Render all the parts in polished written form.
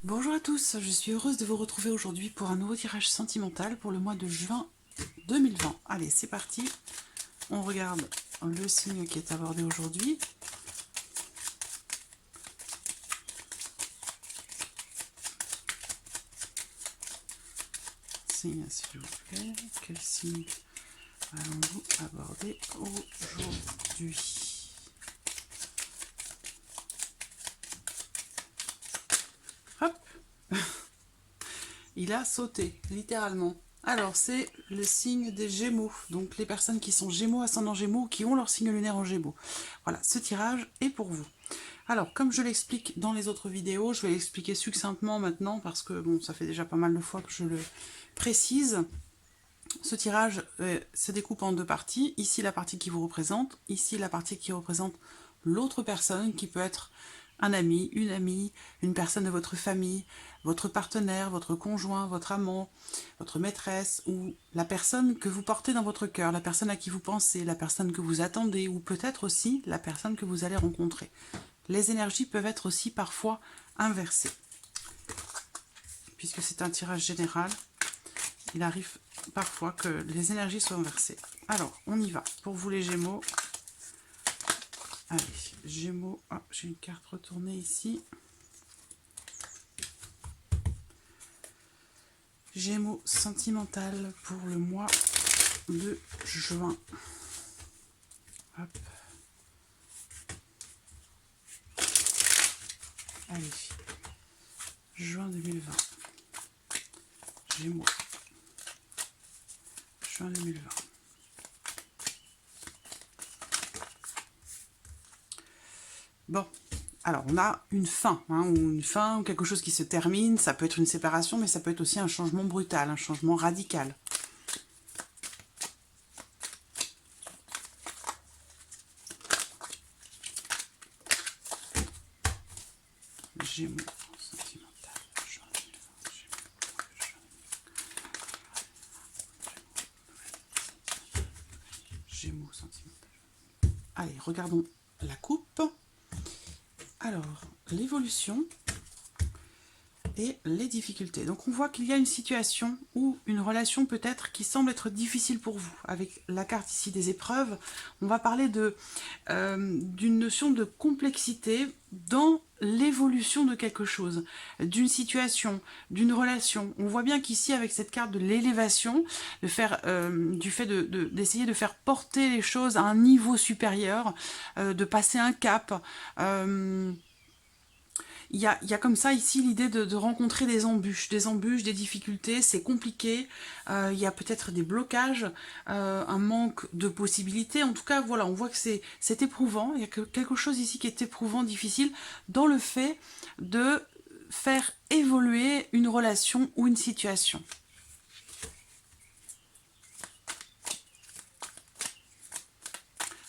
Bonjour à tous, je suis heureuse de vous retrouver aujourd'hui pour un nouveau tirage sentimental pour le mois de juin 2020. Allez, c'est parti. On regarde le signe qui est abordé aujourd'hui. Signe, s'il vous plaît. Quel signe allons-nous aborder aujourd'hui? Hop. Il a sauté, littéralement. Alors, c'est le signe des Gémeaux. Donc, les personnes qui sont Gémeaux, ascendant Gémeaux, qui ont leur signe lunaire en Gémeaux. Voilà, ce tirage est pour vous. Alors, comme je l'explique dans les autres vidéos, je vais l'expliquer succinctement maintenant, parce que, bon, ça fait déjà pas mal de fois que je le précise. Ce tirage se découpe en deux parties. Ici, la partie qui vous représente. Ici, la partie qui représente l'autre personne, qui peut être un ami, une personne de votre famille, votre partenaire, votre conjoint, votre amant, votre maîtresse, ou la personne que vous portez dans votre cœur, la personne à qui vous pensez, la personne que vous attendez, ou peut-être aussi la personne que vous allez rencontrer. Les énergies peuvent être aussi parfois inversées. Puisque c'est un tirage général, il arrive parfois que les énergies soient inversées. Alors, on y va. Pour vous les Gémeaux. Allez, Gémeaux. Ah, j'ai une carte retournée ici. Gémeaux sentimental pour le mois de juin. Hop. Allez. Juin 2020. Gémeaux. Juin 2020. Bon, alors on a une fin, ou quelque chose qui se termine. Ça peut être une séparation, mais ça peut être aussi un changement brutal, un changement radical. Gémeaux sentimental, juin 2020, Gémeaux sentimental. Allez, regardons la coupe. Alors, l'évolution et les difficultés. Donc on voit qu'il y a une situation ou une relation peut-être qui semble être difficile pour vous. Avec la carte ici des épreuves, on va parler d'une notion de complexité dans l'évolution de quelque chose, d'une situation, d'une relation. On voit bien qu'ici, avec cette carte de l'élévation, du fait d'essayer de faire porter les choses à un niveau supérieur, de passer un cap, il y a comme ça ici l'idée de rencontrer des embûches, des difficultés, c'est compliqué, il y a peut-être des blocages, un manque de possibilités. En tout cas, voilà, on voit que c'est éprouvant, il y a quelque chose ici qui est éprouvant, difficile, dans le fait de faire évoluer une relation ou une situation.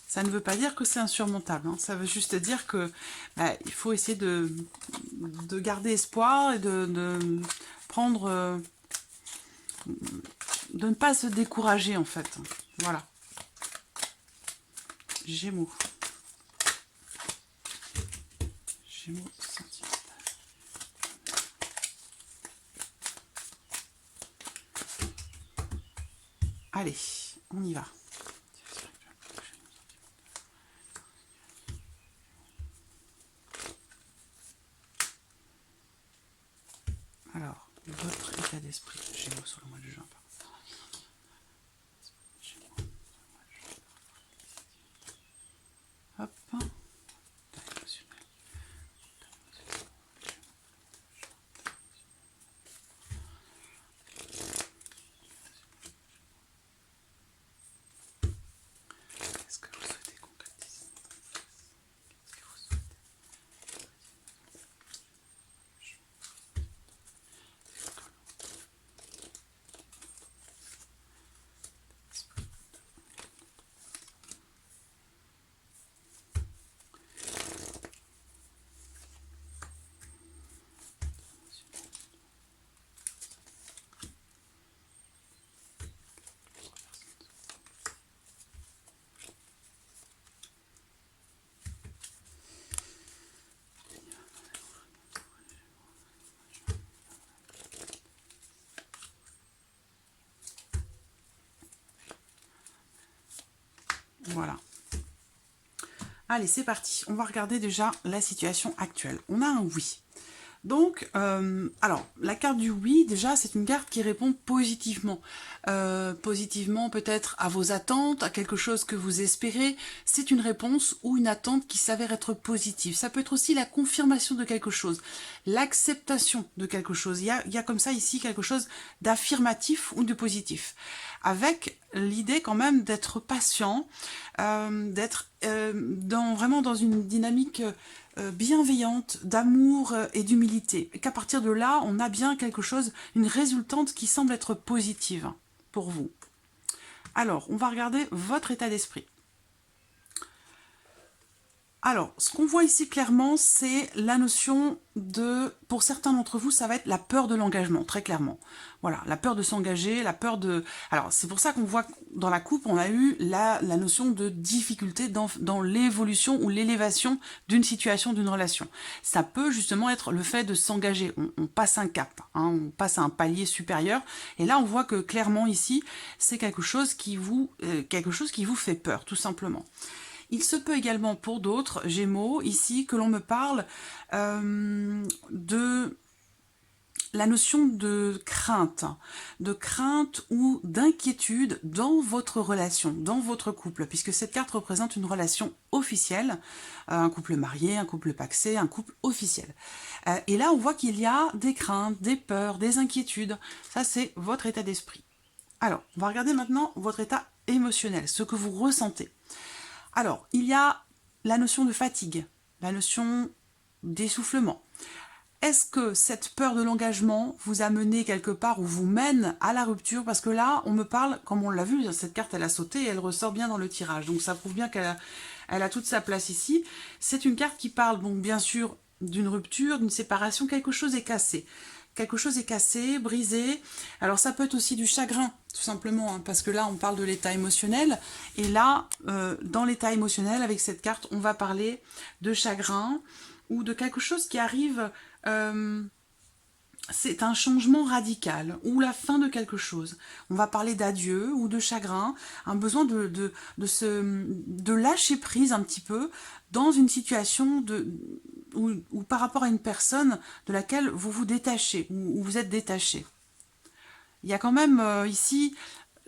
Ça ne veut pas dire que c'est insurmontable, hein. Ça veut juste dire que il faut essayer de garder espoir et de prendre... de ne pas se décourager, en fait. Voilà. Gémeaux. Gémeaux sentimental. Allez, on y va. Alors, votre état d'esprit, Gémeaux sur le mois de juin. Hop. Qu'est-ce que vous souhaitez concrétiser? Qu'est-ce que vous souhaitez? Voilà. Allez, c'est parti. On va regarder déjà la situation actuelle. On a un oui. Donc, alors, la carte du oui, déjà, c'est une carte qui répond positivement. Positivement peut-être à vos attentes, à quelque chose que vous espérez. C'est une réponse ou une attente qui s'avère être positive. Ça peut être aussi la confirmation de quelque chose, l'acceptation de quelque chose. Il y a comme ça ici quelque chose d'affirmatif ou de positif. Avec l'idée quand même d'être patient, d'être vraiment dans une dynamique bienveillante, d'amour et d'humilité. Et qu'à partir de là, on a bien quelque chose, une résultante qui semble être positive pour vous. Alors, on va regarder votre état d'esprit. Alors, ce qu'on voit ici clairement, c'est la notion de, pour certains d'entre vous, ça va être la peur de l'engagement, très clairement. Voilà, la peur de s'engager, la peur de... Alors, c'est pour ça qu'on voit dans la coupe, on a eu la notion de difficulté dans l'évolution ou l'élévation d'une situation, d'une relation. Ça peut justement être le fait de s'engager. On passe un cap, hein, on passe à un palier supérieur. Et là, on voit que clairement ici, c'est quelque chose qui vous fait peur, tout simplement. Il se peut également pour d'autres Gémeaux, ici, que l'on me parle de la notion de crainte ou d'inquiétude dans votre relation, dans votre couple, puisque cette carte représente une relation officielle, un couple marié, un couple pacsé, un couple officiel. Et là, on voit qu'il y a des craintes, des peurs, des inquiétudes. Ça, c'est votre état d'esprit. Alors, on va regarder maintenant votre état émotionnel, ce que vous ressentez. Alors, il y a la notion de fatigue, la notion d'essoufflement. Est-ce que cette peur de l'engagement vous a mené quelque part ou vous mène à la rupture? Parce que là, on me parle, comme on l'a vu, cette carte, elle a sauté et elle ressort bien dans le tirage. Donc, ça prouve bien qu'elle a toute sa place ici. C'est une carte qui parle, donc, bien sûr, d'une rupture, d'une séparation. Quelque chose est cassé. Quelque chose est cassé, brisé. Alors, ça peut être aussi du chagrin, tout simplement, hein, parce que là, on parle de l'état émotionnel. Et là, dans l'état émotionnel, avec cette carte, on va parler de chagrin ou de quelque chose qui arrive... c'est un changement radical ou la fin de quelque chose. On va parler d'adieu ou de chagrin, un besoin de lâcher prise un petit peu dans une situation ou par rapport à une personne de laquelle vous vous détachez ou vous êtes détaché. Il y a quand même ici,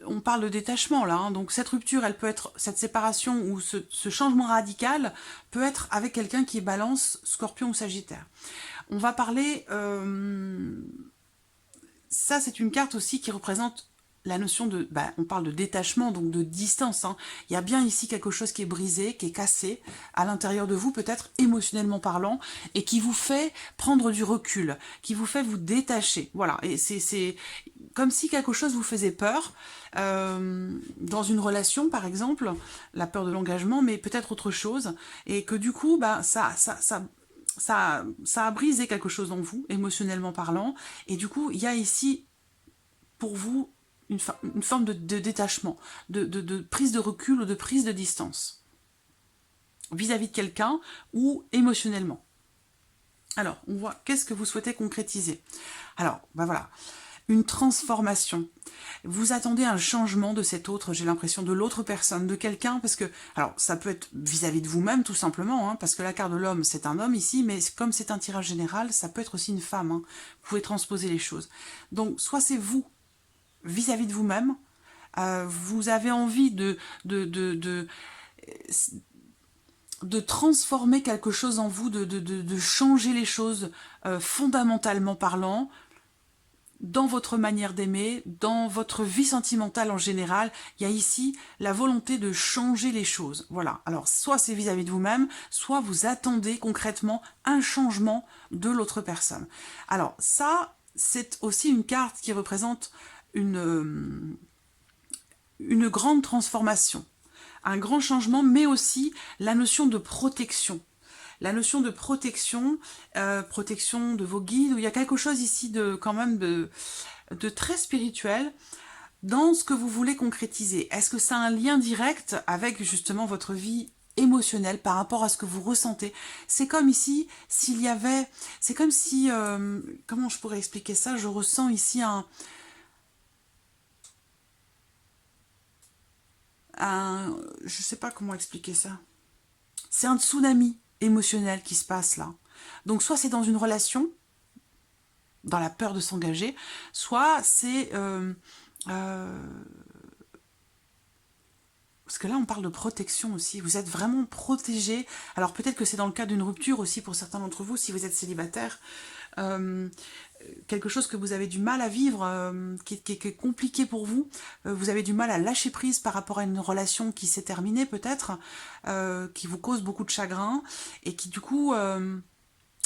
on parle de détachement là, hein, donc cette rupture, elle peut être, cette séparation ou ce changement radical peut être avec quelqu'un qui est Balance, Scorpion ou Sagittaire. On va parler, ça c'est une carte aussi qui représente la notion de, on parle de détachement, donc de distance. Hein. Il y a bien ici quelque chose qui est brisé, qui est cassé à l'intérieur de vous, peut-être émotionnellement parlant, et qui vous fait prendre du recul, qui vous fait vous détacher. Voilà, et c'est comme si quelque chose vous faisait peur, dans une relation par exemple, la peur de l'engagement, mais peut-être autre chose, et que du coup, ça a brisé quelque chose en vous, émotionnellement parlant, et du coup, il y a ici, pour vous, une forme de détachement, de prise de recul ou de prise de distance vis-à-vis de quelqu'un ou émotionnellement. Alors, on voit, qu'est-ce que vous souhaitez concrétiser? Alors, voilà, une transformation. Vous attendez un changement de cet autre, j'ai l'impression, de l'autre personne, de quelqu'un, parce que, alors, ça peut être vis-à-vis de vous-même, tout simplement, hein, parce que la carte de l'homme, c'est un homme ici, mais comme c'est un tirage général, ça peut être aussi une femme, hein. Vous pouvez transposer les choses. Donc, soit c'est vous, vis-à-vis de vous-même, vous avez envie de transformer quelque chose en vous, de changer les choses fondamentalement parlant, dans votre manière d'aimer, dans votre vie sentimentale en général, il y a ici la volonté de changer les choses. Voilà, alors soit c'est vis-à-vis de vous-même, soit vous attendez concrètement un changement de l'autre personne. Alors ça, c'est aussi une carte qui représente une grande transformation, un grand changement, mais aussi la notion de protection. La notion de protection, protection de vos guides, où il y a quelque chose ici de quand même de très spirituel dans ce que vous voulez concrétiser. Est-ce que ça a un lien direct avec justement votre vie émotionnelle par rapport à ce que vous ressentez? C'est comme ici, s'il y avait... C'est comme si... comment je pourrais expliquer ça? Je ressens ici je sais pas comment expliquer ça. C'est un tsunami émotionnel qui se passe là. Donc soit c'est dans une relation, dans la peur de s'engager, soit c'est... parce que là, on parle de protection aussi. Vous êtes vraiment protégé. Alors peut-être que c'est dans le cas d'une rupture aussi pour certains d'entre vous, si vous êtes célibataire. Quelque chose que vous avez du mal à vivre, qui est compliqué pour vous. Vous avez du mal à lâcher prise par rapport à une relation qui s'est terminée peut-être, qui vous cause beaucoup de chagrin et qui du coup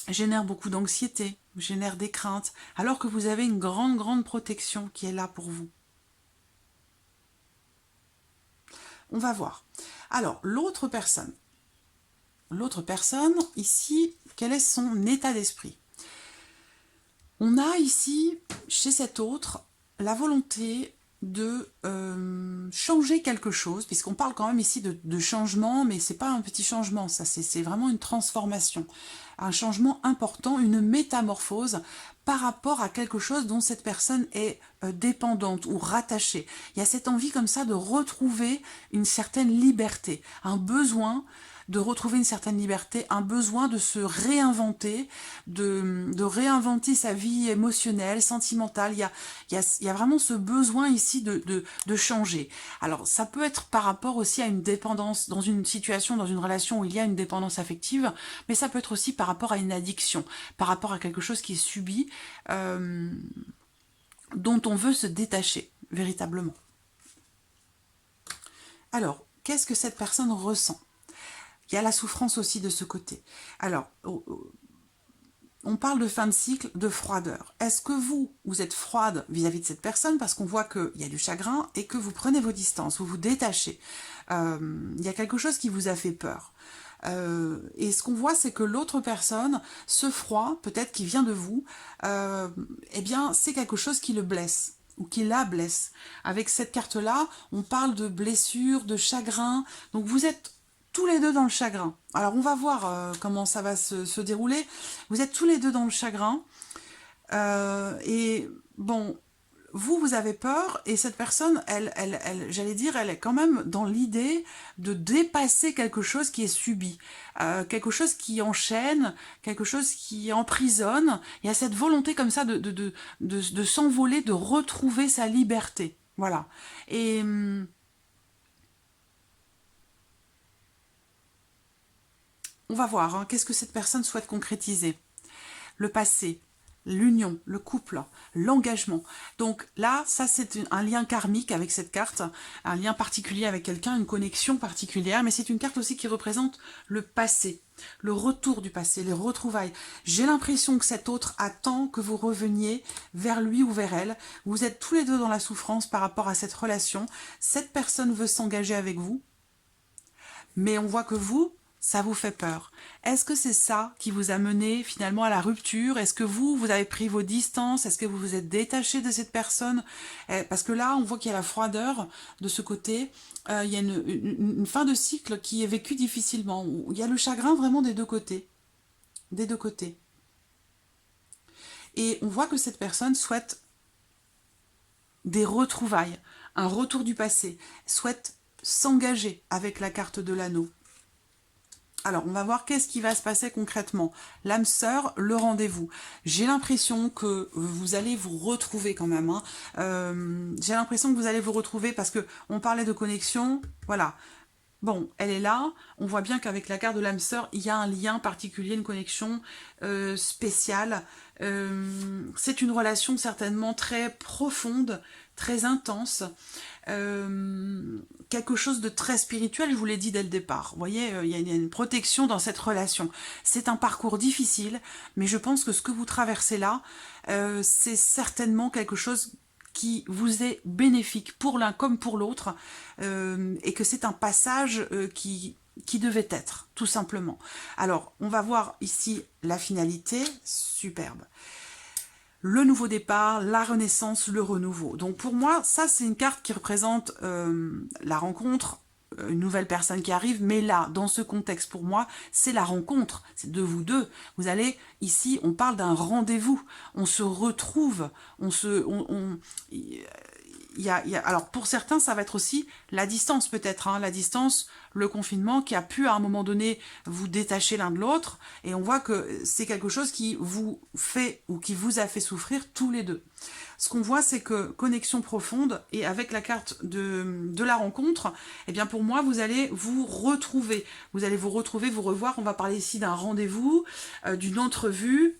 génère beaucoup d'anxiété, génère des craintes, alors que vous avez une grande protection qui est là pour vous. On va voir. Alors, l'autre personne, ici, quel est son état d'esprit? On a ici, chez cet autre, la volonté de changer quelque chose, puisqu'on parle quand même ici de changement, mais c'est pas un petit changement, ça c'est vraiment une transformation, un changement important, une métamorphose par rapport à quelque chose dont cette personne est dépendante ou rattachée. Il y a cette envie comme ça de retrouver une certaine liberté, un besoin de retrouver une certaine liberté, un besoin de se réinventer, de réinventer sa vie émotionnelle, sentimentale. Il y a vraiment ce besoin ici de changer. Alors, ça peut être par rapport aussi à une dépendance, dans une situation, dans une relation où il y a une dépendance affective, mais ça peut être aussi par rapport à une addiction, par rapport à quelque chose qui est subi, dont on veut se détacher, véritablement. Alors, qu'est-ce que cette personne ressent ? Il y a la souffrance aussi de ce côté. Alors, on parle de fin de cycle, de froideur. Est-ce que vous êtes froide vis-à-vis de cette personne parce qu'on voit qu'il y a du chagrin et que vous prenez vos distances, vous vous détachez. Il y a quelque chose qui vous a fait peur. Et ce qu'on voit, c'est que l'autre personne, ce froid, peut-être qui vient de vous, eh bien, c'est quelque chose qui le blesse ou qui la blesse. Avec cette carte-là, on parle de blessure, de chagrin. Donc vous êtes tous les deux dans le chagrin. Alors, on va voir comment ça va se dérouler. Vous êtes tous les deux dans le chagrin. Et bon, vous avez peur. Et cette personne, j'allais dire, elle est quand même dans l'idée de dépasser quelque chose qui est subi. Quelque chose qui enchaîne, quelque chose qui emprisonne. Il y a cette volonté comme ça de s'envoler, de retrouver sa liberté. Voilà. Et... on va voir, hein, qu'est-ce que cette personne souhaite concrétiser. Le passé, l'union, le couple, l'engagement. Donc là, ça c'est un lien karmique avec cette carte, un lien particulier avec quelqu'un, une connexion particulière, mais c'est une carte aussi qui représente le passé, le retour du passé, les retrouvailles. J'ai l'impression que cet autre attend que vous reveniez vers lui ou vers elle. Vous êtes tous les deux dans la souffrance par rapport à cette relation. Cette personne veut s'engager avec vous, mais on voit que vous, ça vous fait peur. Est-ce que c'est ça qui vous a mené finalement à la rupture? Est-ce que vous avez pris vos distances? Est-ce que vous vous êtes détaché de cette personne? Parce que là, on voit qu'il y a la froideur de ce côté. Il y a une fin de cycle qui est vécue difficilement. Il y a le chagrin vraiment des deux côtés. Des deux côtés. Et on voit que cette personne souhaite des retrouvailles, un retour du passé, souhaite s'engager avec la carte de l'anneau. Alors, on va voir qu'est-ce qui va se passer concrètement. L'âme sœur, le rendez-vous. J'ai l'impression que vous allez vous retrouver quand même. Hein. J'ai l'impression que vous allez vous retrouver parce que on parlait de connexion. Voilà. Bon, elle est là. On voit bien qu'avec la carte de l'âme sœur, il y a un lien particulier, une connexion spéciale. C'est une relation certainement très profonde, très intense. Quelque chose de très spirituel, je vous l'ai dit dès le départ. Vous voyez, il y a une protection dans cette relation. C'est un parcours difficile, mais je pense que ce que vous traversez là, c'est certainement quelque chose qui vous est bénéfique pour l'un comme pour l'autre, et que c'est un passage qui devait être, tout simplement. Alors, on va voir ici la finalité, superbe. Le nouveau départ, la renaissance, le renouveau. Donc pour moi, ça c'est une carte qui représente la rencontre, une nouvelle personne qui arrive, mais là, dans ce contexte, pour moi, c'est la rencontre, c'est de vous deux. Vous allez, ici, on parle d'un rendez-vous, on se retrouve, alors pour certains, ça va être aussi la distance peut-être, hein, la distance, le confinement qui a pu à un moment donné vous détacher l'un de l'autre, et on voit que c'est quelque chose qui vous fait ou qui vous a fait souffrir tous les deux. Ce qu'on voit, c'est que connexion profonde, et avec la carte de la rencontre, eh bien pour moi, vous allez vous retrouver, vous revoir. On va parler ici d'un rendez-vous, d'une entrevue.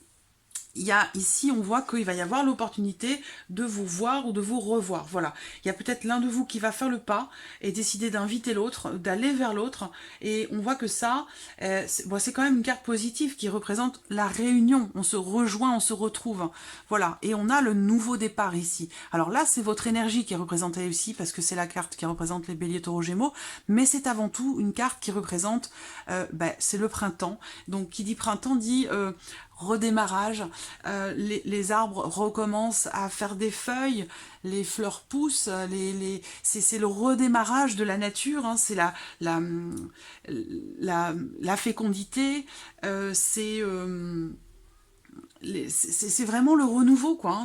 Il y a ici, on voit qu'il va y avoir l'opportunité de vous voir ou de vous revoir. Voilà. Il y a peut-être l'un de vous qui va faire le pas et décider d'inviter l'autre, d'aller vers l'autre. Et on voit que ça, c'est quand même une carte positive qui représente la réunion. On se rejoint, on se retrouve. Voilà. Et on a le nouveau départ ici. Alors là, c'est votre énergie qui est représentée ici parce que c'est la carte qui représente les béliers, taureaux, gémeaux. Mais c'est avant tout une carte qui représente, c'est le printemps. Donc, qui dit printemps dit redémarrage, les arbres recommencent à faire des feuilles, les fleurs poussent, c'est le redémarrage de la nature, hein, c'est la fécondité, c'est vraiment le renouveau, quoi. Hein.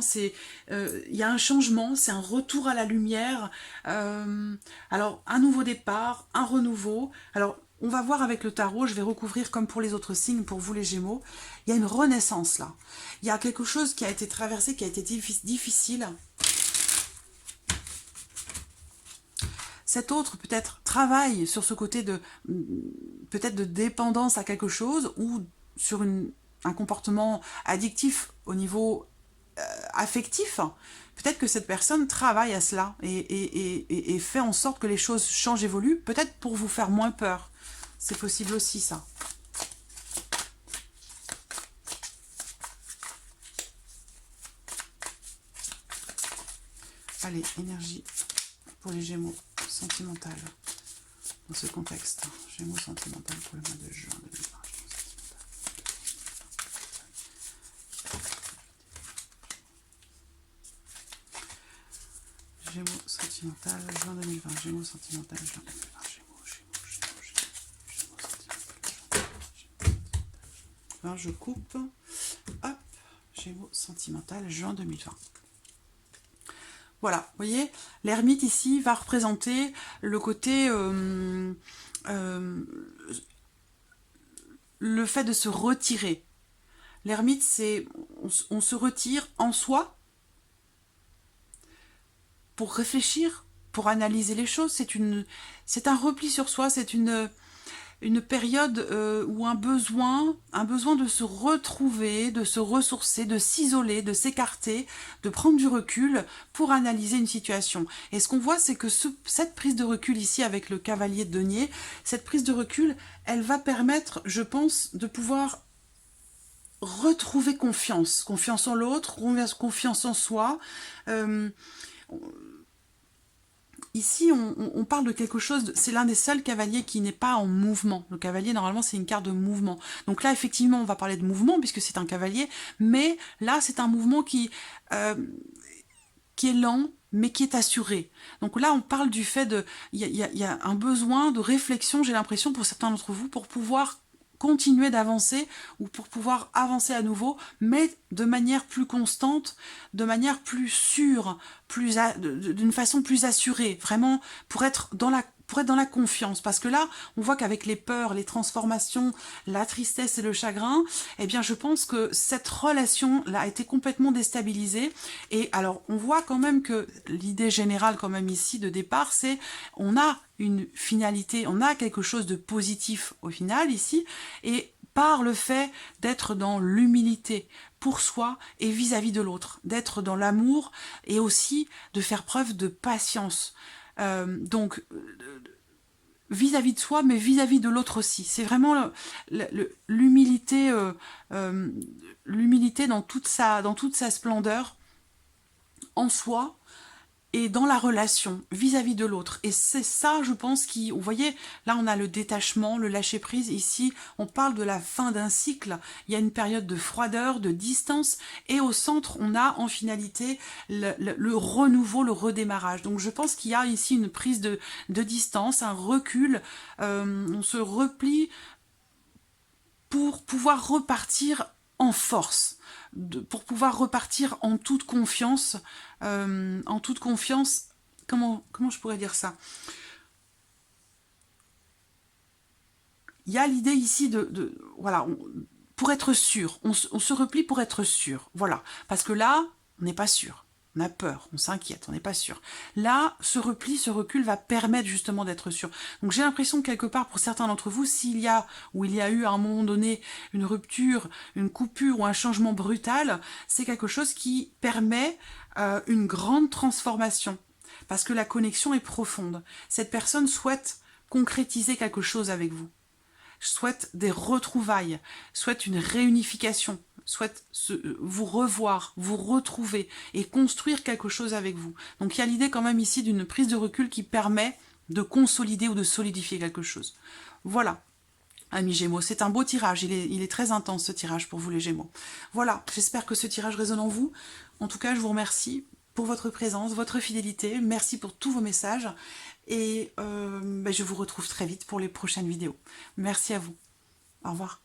Il y a un changement, c'est un retour à la lumière. Alors, un nouveau départ, un renouveau. Alors, on va voir avec le tarot, je vais recouvrir comme pour les autres signes, pour vous les Gémeaux. Il y a une renaissance là. Il y a quelque chose qui a été traversé, qui a été difficile. Cet autre peut-être travaille sur ce côté de peut-être de dépendance à quelque chose ou sur un comportement addictif au niveau affectif. Peut-être que cette personne travaille à cela et fait en sorte que les choses changent, évoluent, peut-être pour vous faire moins peur. C'est possible aussi, ça. Allez, énergie pour les Gémeaux sentimentales dans ce contexte. Gémeaux sentimental pour le mois de juin 2020. Gémeaux sentimental, juin 2020. Gémeaux sentimental, juin 2020. Je coupe. Hop. Gémeaux sentimental, juin 2020. Voilà, vous voyez, l'ermite ici va représenter le côté... le fait de se retirer. L'ermite, c'est... On se retire en soi pour réfléchir, pour analyser les choses. C'est un repli sur soi, c'est une période où un besoin de se retrouver, de se ressourcer, de s'isoler, de s'écarter, de prendre du recul pour analyser une situation. Et ce qu'on voit, c'est que cette prise de recul ici avec le cavalier de denier, cette prise de recul, elle va permettre, je pense, de pouvoir retrouver confiance. Confiance en l'autre, confiance en soi. Ici, on parle de quelque chose, c'est l'un des seuls cavaliers qui n'est pas en mouvement. Le cavalier, normalement, c'est une carte de mouvement. Donc là, effectivement, on va parler de mouvement, puisque c'est un cavalier, mais là, c'est un mouvement qui est lent, mais qui est assuré. Donc là, on parle du fait de... Il y a un besoin de réflexion, j'ai l'impression, pour certains d'entre vous, pour pouvoir continuer d'avancer ou pour pouvoir avancer à nouveau, mais de manière plus constante, de manière plus sûre, d'une façon plus assurée, vraiment pour être dans la confiance. Parce que là, on voit qu'avec les peurs, les transformations, la tristesse et le chagrin, eh bien, je pense que cette relation-là a été complètement déstabilisée. Et alors, on voit quand même que l'idée générale, quand même ici, de départ, c'est on a une finalité, on a quelque chose de positif au final, ici, et par le fait d'être dans l'humilité pour soi et vis-à-vis de l'autre, d'être dans l'amour et aussi de faire preuve de patience. Donc, vis-à-vis de soi, mais vis-à-vis de l'autre aussi. C'est vraiment l'humilité l'humilité dans toute sa splendeur en soi et dans la relation vis-à-vis de l'autre. Et c'est ça, je pense, vous voyez, là on a le détachement, le lâcher-prise. Ici, on parle de la fin d'un cycle. Il y a une période de froideur, de distance. Et au centre, on a en finalité le renouveau, le redémarrage. Donc je pense qu'il y a ici une prise de distance, un recul. On se replie pour pouvoir repartir en force, pour pouvoir repartir en toute confiance comment je pourrais dire ça? Il y a l'idée ici voilà, pour être sûr, on se replie pour être sûr, voilà, parce que là, on n'est pas sûr, on a peur, on s'inquiète, on n'est pas sûr. Là, ce repli, ce recul va permettre justement d'être sûr. Donc j'ai l'impression que quelque part, pour certains d'entre vous, s'il y a, ou il y a eu à un moment donné, une rupture, une coupure ou un changement brutal, c'est quelque chose qui permet une grande transformation, parce que la connexion est profonde. Cette personne souhaite concrétiser quelque chose avec vous, souhaite des retrouvailles, souhaite une réunification, souhaite vous revoir, vous retrouver et construire quelque chose avec vous. Donc il y a l'idée quand même ici d'une prise de recul qui permet de consolider ou de solidifier quelque chose. Voilà, amis Gémeaux, c'est un beau tirage, il est très intense ce tirage pour vous les Gémeaux. Voilà, j'espère que ce tirage résonne en vous. En tout cas, je vous remercie pour votre présence, votre fidélité, merci pour tous vos messages, et je vous retrouve très vite pour les prochaines vidéos. Merci à vous, au revoir.